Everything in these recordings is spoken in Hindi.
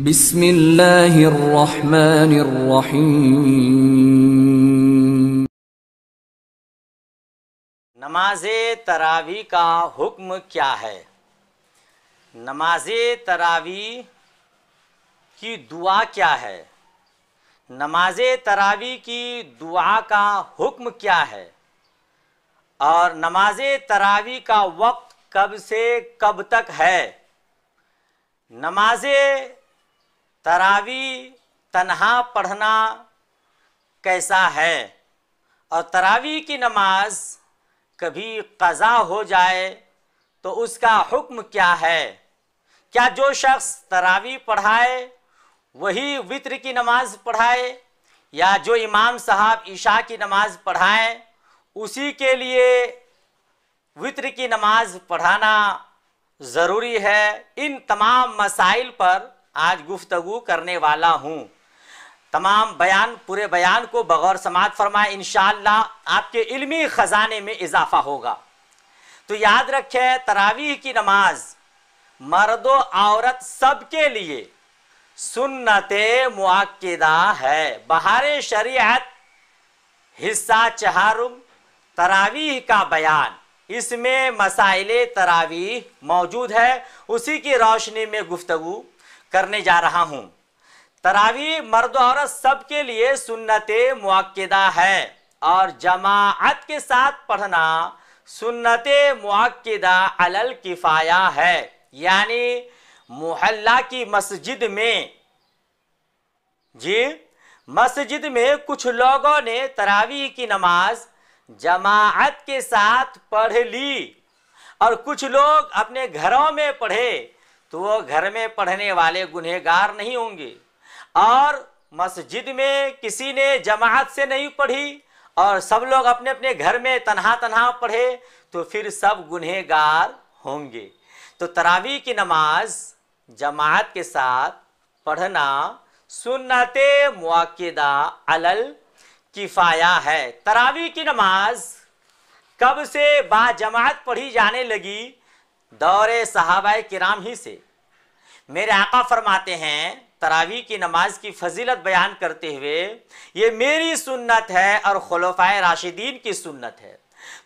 बिस्मिल्लाहिर्रहमानिर्रहीम। नमाज़े तरावी का हुक्म क्या है? नमाज़े तरावी की दुआ क्या है? नमाज़े तरावी की दुआ का हुक्म क्या है? और नमाज़े तरावी का वक्त कब से कब तक है? नमाज़े तरावी तन्हा पढ़ना कैसा है? और तरावी की नमाज कभी क़ज़ा हो जाए तो उसका हुक्म क्या है? क्या जो शख्स तरावी पढ़ाए वही वित्र की नमाज पढ़ाए, या जो इमाम साहब इशा की नमाज पढ़ाएं उसी के लिए वित्र की नमाज पढ़ाना ज़रूरी है? इन तमाम मसाइल पर आज गुफ्तगू करने वाला हूँ। तमाम बयान, पूरे बयान को बगौर समाअत फरमाएं, इंशाअल्लाह आपके इल्मी ख़जाने में इजाफ़ा होगा। तो याद रखें, तरावीह की नमाज मर्द व औरत सबके लिए सुन्नते मुअक्किदा है। बहारे शरीयत हिस्सा चहारुम तरावीह का बयान, इसमें मसाइले तरावीह मौजूद है, उसी की रोशनी में गुफ्तगू करने जा रहा हूँ। तरावीह मर्द औरत सबके लिए सुन्नते मुअक्किदा है और जमाअत के साथ पढ़ना सुन्नते मुअक्किदा अलल किफ़ाया है। यानी मोहल्ला की मस्जिद में, मस्जिद में कुछ लोगों ने तरावीह की नमाज जमाअत के साथ पढ़ ली और कुछ लोग अपने घरों में पढ़े, तो वो घर में पढ़ने वाले गुनहगार नहीं होंगे। और मस्जिद में किसी ने जमाअत से नहीं पढ़ी और सब लोग अपने अपने घर में तन्हा तन्हा पढ़े, तो फिर सब गुनहगार होंगे। तो तरावी की नमाज जमाअत के साथ पढ़ना सुन्नते मुअक्किदा अलल किफ़ाया है। तरावी की नमाज कब से बाजमात पढ़ी जाने लगी? दौरे सहाबाए किराम ही से। मेरे आका फरमाते हैं तरावी की नमाज की फजीलत बयान करते हुए, ये मेरी सुन्नत है और खुलफाए राशिदीन की सुन्नत है।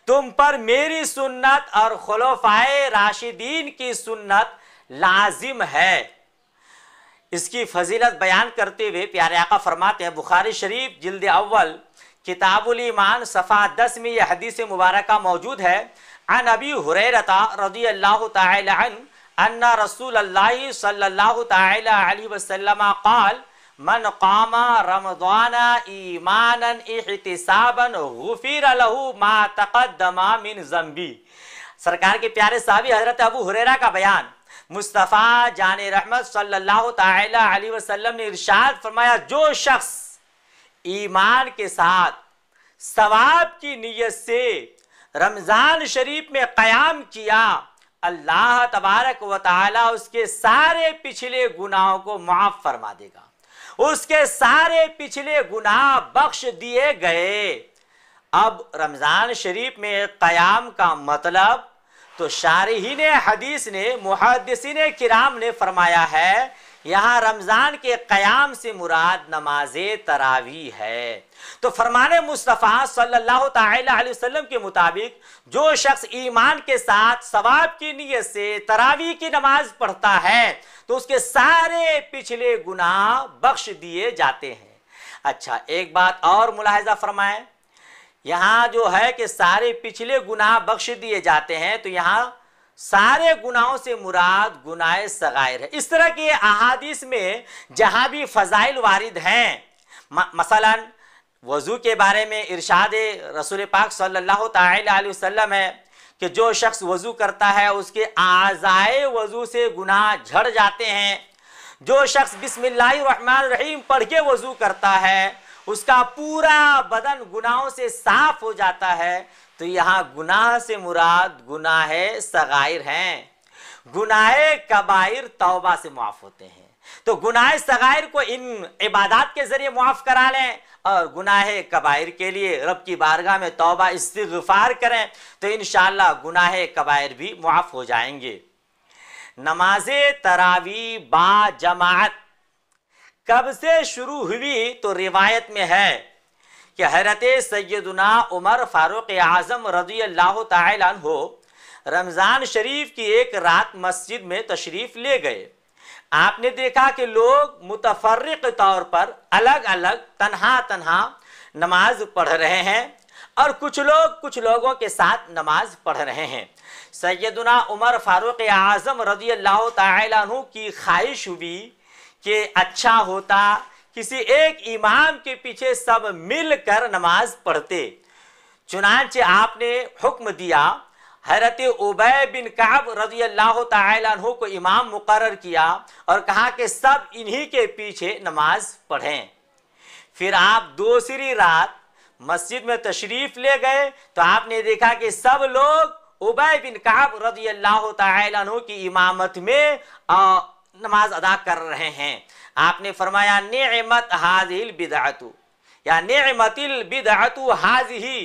तुम पर मेरी सुन्नत और खुलफाए राशिदीन की सुन्नत लाजिम है। इसकी फजीलत बयान करते हुए प्यारे आका फरमाते हैं, बुखारी शरीफ जिल्द अव्वल किताबुल ईमान सफ़ा 10 में यह हदीस मुबारका मौजूद है। अन अबी हुरैरता रज़ियल्लाहु तआला अन्हु अन्ना रसूलल्लाहि सल्लल्लाहु तआला अलैहि वसल्लम क़ाल मन क़ामा रमज़ाना ईमानन इहतिसाबन गुफ़िर लहू मा तक़द्दमा मिन ज़ंबी। सरकार के प्यारे साहबी हज़रत अबू हुरैरा का बयान। मुस्तफ़ा जाने रहमत सल्लल्लाहु तआला अलैहि वसल्लम ने इरशाद फरमाया, जो शख्स ईमान के साथ सवाब की नीयत से रमज़ान शरीफ में क़याम किया, अल्लाह तबारक व तआला उसके सारे पिछले गुनाहों को माफ़ फरमा देगा, उसके सारे पिछले गुनाह बख्श दिए गए। अब रमज़ान शरीफ में क़याम का मतलब तो शारिहीन हदीस ने, मुहद्दिसीन किराम ने फरमाया है, यहाँ रमज़ान के क़याम से मुराद नमाज़े तरावी है। तो फरमाने मुस्तफ़ा सल्लल्लाहु तआला अलैहि वसल्लम के मुताबिक जो शख्स ईमान के साथ सवाब की नीयत से तरावी की नमाज पढ़ता है तो उसके सारे पिछले गुनाह बख्श दिए जाते हैं। अच्छा, एक बात और मुलाहिज़ा फरमाएं, यहाँ जो है कि सारे पिछले गुनाह बख्श दिए जाते हैं, तो यहाँ सारे गुनाहों से मुराद गुनाह सगायर है। इस तरह के अहादीस में जहाँ भी फ़ज़ाइल वारिद हैं, मसलन वज़ू के बारे में इरशाद रसूल पाक सल्लल्लाहु तआला अलैहि वसल्लम है कि जो शख्स वज़ू करता है उसके आज़ाए वज़ू से गुनाह झड़ जाते हैं। जो शख्स बिस्मिल्लाहिर्रहमानिर्रहीम पढ़ के वज़ू करता है उसका पूरा बदन गुनाहों से साफ हो जाता है। तो यहाँ गुनाह से मुराद गुनाह सगाइर हैं। गुनाह कबाइर तौबा से माफ़ होते हैं, तो गुनाह सगाइर को इन इबादत के ज़रिए माफ़ करा लें और गुनाह कबाइर के लिए रब की बारगाह में तौबा इस्तिग़फ़ार करें तो इंशाअल्लाह गुनाह कबाइर भी माफ़ हो जाएंगे। नमाज़े तरावी बा जमाअत कब से शुरू हुई? तो रिवायत में है कि हज़रत सैयदना उमर फारूक आज़म रज़ियल्लाहु ताला अन्हु रमज़ान शरीफ की एक रात मस्जिद में तशरीफ़ ले गए। आपने देखा कि लोग मुतफर्रिक तौर पर अलग अलग तन्हा तन्हा नमाज पढ़ रहे हैं और कुछ लोगों के साथ नमाज पढ़ रहे हैं। सैयदना उमर फारूक आज़म रज़ियल्लाहु ताला अन्हु की ख्वाहिश हुई कि अच्छा होता किसी एक इमाम के पीछे सब मिलकर नमाज पढ़ते। चुनांचे आपने हुक्म दिया, हज़रत उबय बिन काब रज़ियल्लाहु ताला अन्हु को इमाम मुकर्रर किया और कहा कि सब इन्हीं के पीछे नमाज पढ़ें। फिर आप दूसरी रात मस्जिद में तशरीफ़ ले गए तो आपने देखा कि सब लोग उबय बिन काब रज़ियल्लाहु ताला अन्हु की इमामत में नमाज अदा कर रहे हैं। आपने फरमाया निअमत हाज़िल बिदअतु, या निअमतिल बिदअतु हाज़िही,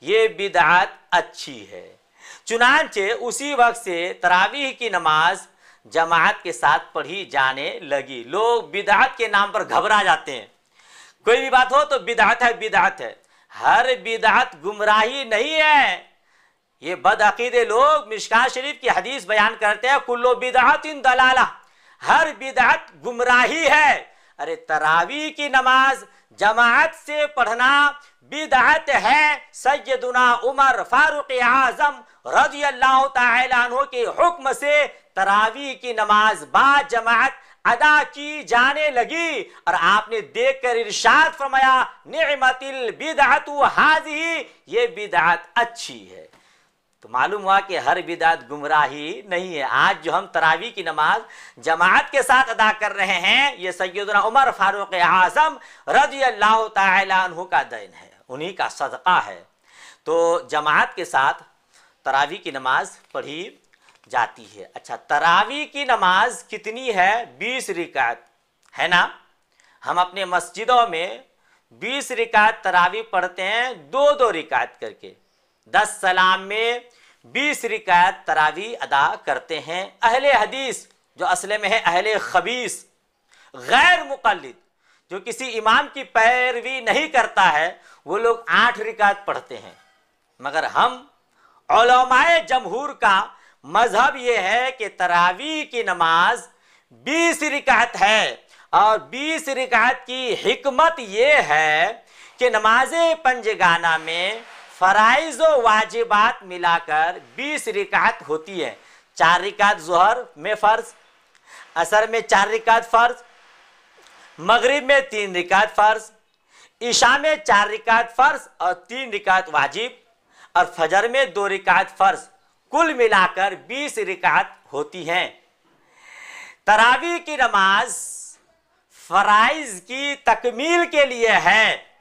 ये बिदअत अच्छी है। चुनांचे उसी वक्त से तरावीह की नमाज जमात के साथ पढ़ी जाने लगी। लोग बिदअत के नाम पर घबरा जाते हैं। कोई भी बात हो तो बिदअत है, बिदअत है। हर बिदअत गुमराही नहीं है। ये बदअकीदे लोग मिशकात शरीफ की हदीस बयान करते हैं, कुल्लु बिदअतिन दलाला, हर बिदअत गुमराही है। अरे तरावी की नमाज जमात से पढ़ना बिदअत है। सैयदना उमर फारूक आज़म रज़ियल्लाहु ताला अन्हु के हुक्म से तरावी की नमाज बा जमात अदा की जाने लगी और आपने देखकर इरशाद फरमाया निअमतिल बिदअतु हाज़िही, ये बिदअत अच्छी है। तो मालूम हुआ कि हर बिदअत गुमराही नहीं है। आज जो हम तरावी की नमाज जमात के साथ अदा कर रहे हैं, ये सैयदना उमर फारूक आज़म रज़ियल्लाहु ताला अन्हु का देन है, उन्हीं का सदका है। तो जमात के साथ तरावी की नमाज पढ़ी जाती है। अच्छा, तरावी की नमाज कितनी है? 20 रिकात है ना। हम अपने मस्जिदों में 20 रिकात तरावी पढ़ते हैं, 2-2 रिकात करके। 10 सलाम में 20 रिकात तरावी अदा करते हैं। अहले हदीस जो असल में है अहले खबीस, गैर मुक़ल्लिद, जो किसी इमाम की पैरवी नहीं करता है, वो लोग 8 रिकात पढ़ते हैं। मगर हम उलमाए जमहूर का मजहब ये है कि तरावी की नमाज 20 रिकात है और 20 रिकात की हिकमत ये है कि नमाज पंजगाना में फ़राइज़ व वाजिबात मिलाकर 20 रिकात होती है। 4 रिकात ज़ोहर में फ़र्ज, असर में 4 रिकात फ़र्ज, मगरिब में 3 रिकात फ़र्ज, इशा में 4 रिकात फ़र्ज और 3 रिकात वाजिब, और फजर में 2 रिकात फ़र्ज, कुल मिलाकर 20 रिकात होती हैं। तरावी की नमाज फ़राइज़ की तकमील के लिए है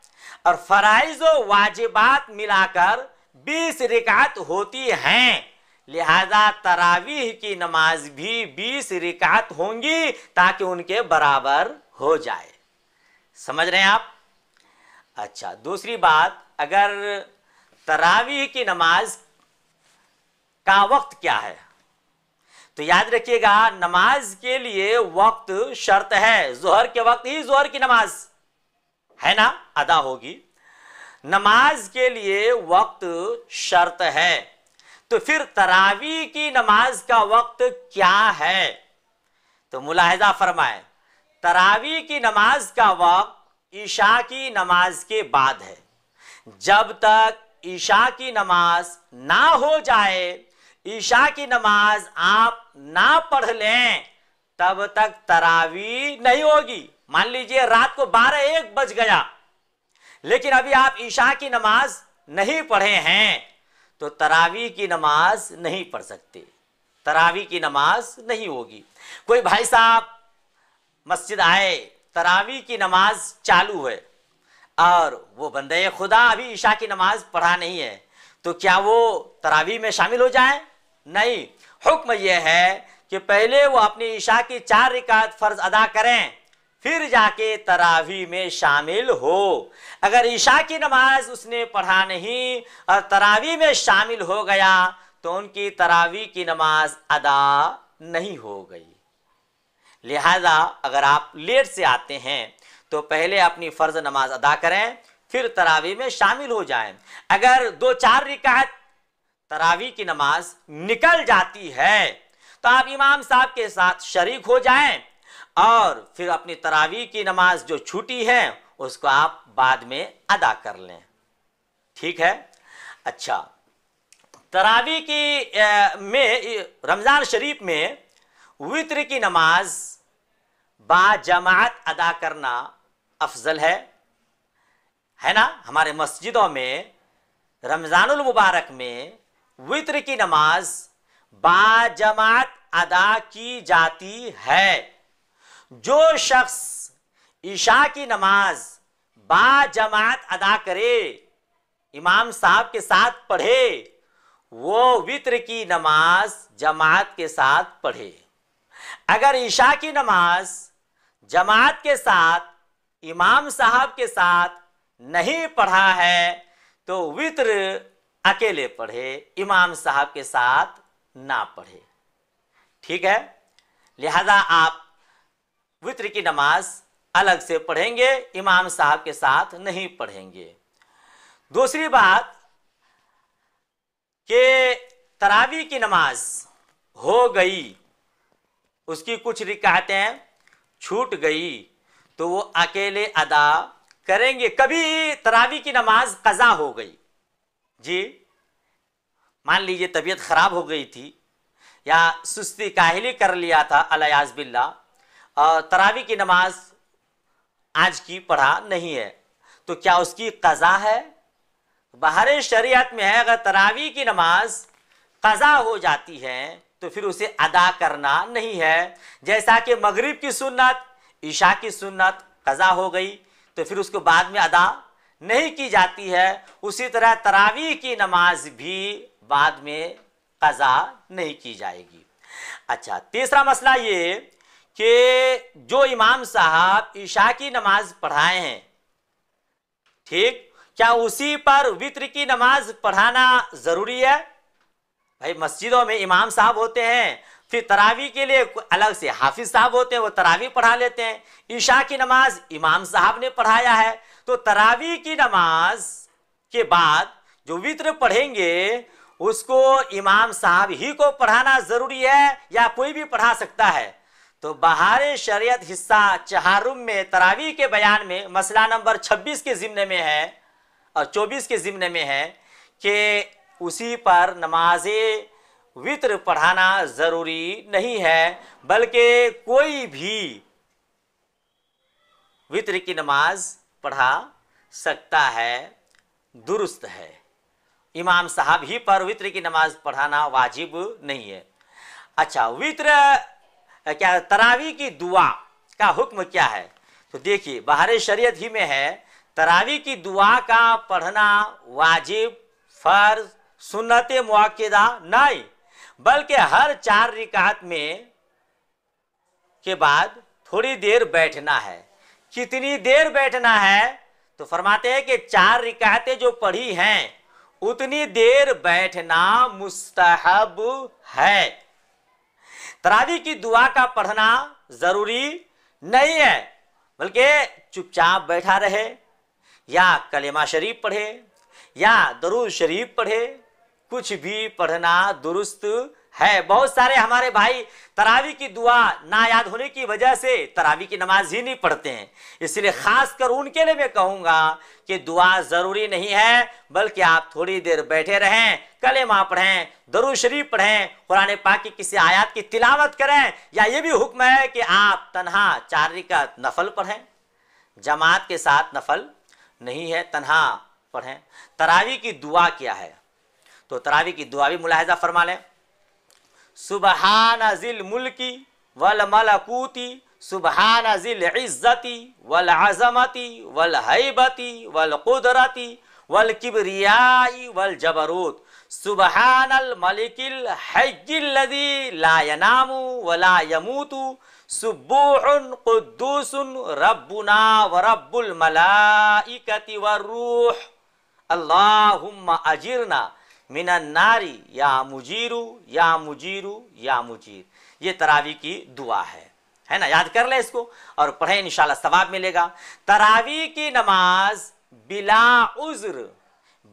और फ़राइज़ व वाजिबात मिलाकर 20 रिकात होती हैं। लिहाजा तरावीह की नमाज भी 20 रिकात होंगी ताकि उनके बराबर हो जाए। समझ रहे हैं आप? अच्छा, दूसरी बात, अगर तरावीह की नमाज का वक्त क्या है, तो याद रखिएगा नमाज के लिए वक्त शर्त है। जोहर के वक्त ही जोहर की नमाज है ना अदा होगी। नमाज के लिए वक्त शर्त है। तो फिर तरावी की नमाज का वक्त क्या है? तो मुलाहिजा फरमाए, तरावी की नमाज का वक्त ईशा की नमाज के बाद है। जब तक ईशा की नमाज ना हो जाए, ईशा की नमाज आप ना पढ़ लें, तब तक तरावी नहीं होगी। मान लीजिए रात को 12-1 बज गया, लेकिन अभी आप ईशा की नमाज नहीं पढ़े हैं, तो तरावी की नमाज नहीं पढ़ सकते, तरावी की नमाज नहीं होगी। कोई भाई साहब मस्जिद आए, तरावी की नमाज चालू है और वो बंदे खुदा अभी ईशा की नमाज पढ़ा नहीं है, तो क्या वो तरावी में शामिल हो जाए? नहीं। हुक्म यह है कि पहले वो अपनी ईशा की 4 रिकात फर्ज अदा करें, फिर जाके तरावी में शामिल हो। अगर ईशा की नमाज उसने पढ़ा नहीं और तरावी में शामिल हो गया, तो उनकी तरावी की नमाज अदा नहीं हो गई। लिहाजा अगर आप लेट से आते हैं तो पहले अपनी फ़र्ज नमाज अदा करें, फिर तरावी में शामिल हो जाएं। अगर 2-4 रिकात तरावी की नमाज निकल जाती है तो आप इमाम साहब के साथ शरीक हो जाएं और फिर अपनी तरावी की नमाज जो छूटी है उसको आप बाद में अदा कर लें। ठीक है। अच्छा, तरावी की में रमज़ान शरीफ में वित्र की नमाज बाजमात अदा करना अफजल है ना। हमारे मस्जिदों में रमज़ानुल मुबारक में वित्र की नमाज बाजमात अदा की जाती है। जो शख्स ईशा की नमाज बाजमात अदा करे, इमाम साहब के साथ पढ़े, वो वित्र की नमाज जमात के साथ पढ़े। अगर ईशा की नमाज जमात के साथ इमाम साहब के साथ नहीं पढ़ा है तो वित्र अकेले पढ़े, इमाम साहब के साथ ना पढ़े। ठीक है। लिहाजा आप वित्र की नमाज अलग से पढ़ेंगे, इमाम साहब के साथ नहीं पढ़ेंगे। दूसरी बात कि तरावी की नमाज हो गई, उसकी कुछ रिकातें छूट गई तो वो अकेले अदा करेंगे। कभी तरावी की नमाज कज़ा हो गई जी, मान लीजिए तबीयत खराब हो गई थी या सुस्ती काहिली कर लिया था अलियाज़ बिल्लाह, और तरावी की नमाज आज की पढ़ा नहीं है, तो क्या उसकी कज़ा है? बाहर शरीयत में है, अगर तरावी की नमाज कज़ा हो जाती है तो फिर उसे अदा करना नहीं है। जैसा कि मगरिब की सुन्नत, ईशा की सुन्नत कज़ा हो गई तो फिर उसको बाद में अदा नहीं की जाती है, उसी तरह तरावी की नमाज भी बाद में कज़ा नहीं की जाएगी। अच्छा, तीसरा मसला ये कि जो इमाम साहब ईशा की नमाज पढ़ाए हैं, ठीक, क्या उसी पर वित्र की नमाज पढ़ाना जरूरी है? भाई मस्जिदों में इमाम साहब होते हैं, फिर तरावी के लिए अलग से हाफिज साहब होते हैं, वो तरावी पढ़ा लेते हैं। ईशा की नमाज इमाम साहब ने पढ़ाया है, तो तरावी की नमाज के बाद जो वित्र पढ़ेंगे उसको इमाम साहब ही को पढ़ाना जरूरी है या कोई भी पढ़ा सकता है? तो बाहर शरीयत हिस्सा चहारुम में तरावी के बयान में मसला नंबर 26 के ज़िम्ने में है और 24 के ज़िम्ने में है कि उसी पर नमाज वित्र पढ़ाना ज़रूरी नहीं है, बल्कि कोई भी वित्र की नमाज पढ़ा सकता है, दुरुस्त है। इमाम साहब ही पर वित्र की नमाज पढ़ाना वाजिब नहीं है। अच्छा, वित्र क्या तरावी की दुआ का हुक्म क्या है? तो देखिए, बाहर शरीयत ही में है, तरावी की दुआ का पढ़ना वाजिब, फर्ज, सुन्नत मुअक्कदा नहीं, बल्कि हर 4 रिकात में के बाद थोड़ी देर बैठना है। कितनी देर बैठना है? तो फरमाते हैं कि 4 रिकातें जो पढ़ी हैं उतनी देर बैठना मुस्तहब है। तरावी की दुआ का पढ़ना जरूरी नहीं है, बल्कि चुपचाप बैठा रहे या कलेमा शरीफ पढ़े या दरूद शरीफ पढ़े, कुछ भी पढ़ना दुरुस्त है। बहुत सारे हमारे भाई तरावी की दुआ ना याद होने की वजह से तरावी की नमाज ही नहीं पढ़ते हैं, इसलिए खास कर उनके लिए मैं कहूँगा कि दुआ ज़रूरी नहीं है, बल्कि आप थोड़ी देर बैठे रहें, कलेमा पढ़ें, दरूद शरीफ पढ़ें, कुरान पाक की किसी आयत की तिलावत करें, या ये भी हुक्म है कि आप तन्हा 4 रिकात नफल पढ़ें, जमात के साथ नफल नहीं है, तन्हा पढ़ें। तरावी की दुआ क्या है? तो तरावी की दुआ भी मुलाहिजा फरमा लें। सुबहान जिल मुल्की वल मलकूती सुबहान जिल इज्जती वल अज़मती वल हैबती वल कुदरती वल किबरियाई वल जबरूत सुबहानल मलिकिल हय्यिल लज़ी ला यनामु वला यमूतु सुब्बूहुन कुद्दूसुन रब्बुना व रब्बुल मलाइकति वर्रूह अल्लाहुम्मा अजिरना मिनन नारी या मुजीरू या मुजीरू या मुजीर। ये तरावी की दुआ है। है ना, याद कर ले इसको और पढ़े, इंशाल्लाह सवाब मिलेगा। तरावी की नमाज बिला उज्र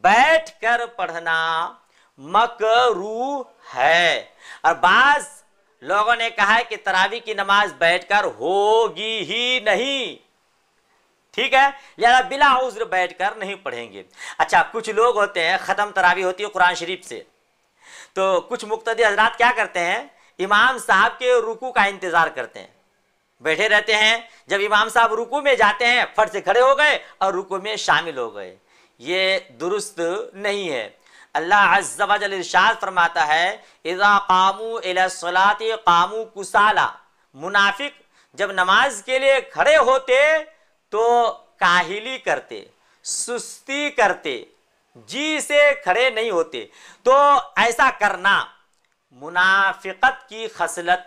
बैठ कर पढ़ना मकरूह है। और बाज लोगों ने कहा है कि तरावी की नमाज बैठकर होगी ही नहीं, ठीक है, लिहाजा बिला उज्र बैठकर नहीं पढ़ेंगे। अच्छा, कुछ लोग होते हैं, खत्म तरावी होती है कुरान शरीफ से, तो कुछ मुक्तदी हजरात क्या करते हैं, इमाम साहब के रुकू का इंतजार करते हैं, बैठे रहते हैं, जब इमाम साहब रुकू में जाते हैं फट से खड़े हो गए और रुकू में शामिल हो गए। ये दुरुस्त नहीं है। अल्लाह अज़्ज़ा व जल इरशाद फरमाता है, इज़ा क़ामू इला सलाति क़ामू कुसाला, मुनाफिक जब नमाज के लिए खड़े होते तो काहिली करते, सुस्ती करते, जी से खड़े नहीं होते। तो ऐसा करना मुनाफिकत की खसलत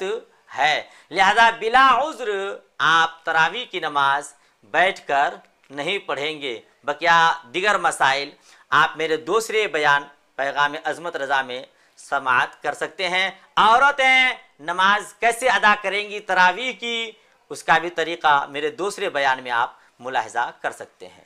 है। लिहाजा बिला उज्र आप तरावी की नमाज बैठकर नहीं पढ़ेंगे। बकिया दिगर मसाइल आप मेरे दूसरे बयान पैगाम अज़मत रज़ा में समाअत कर सकते हैं। औरतें नमाज कैसे अदा करेंगी तरावी की, उसका भी तरीक़ा मेरे दूसरे बयान में आप मुलाहिज़ा कर सकते हैं।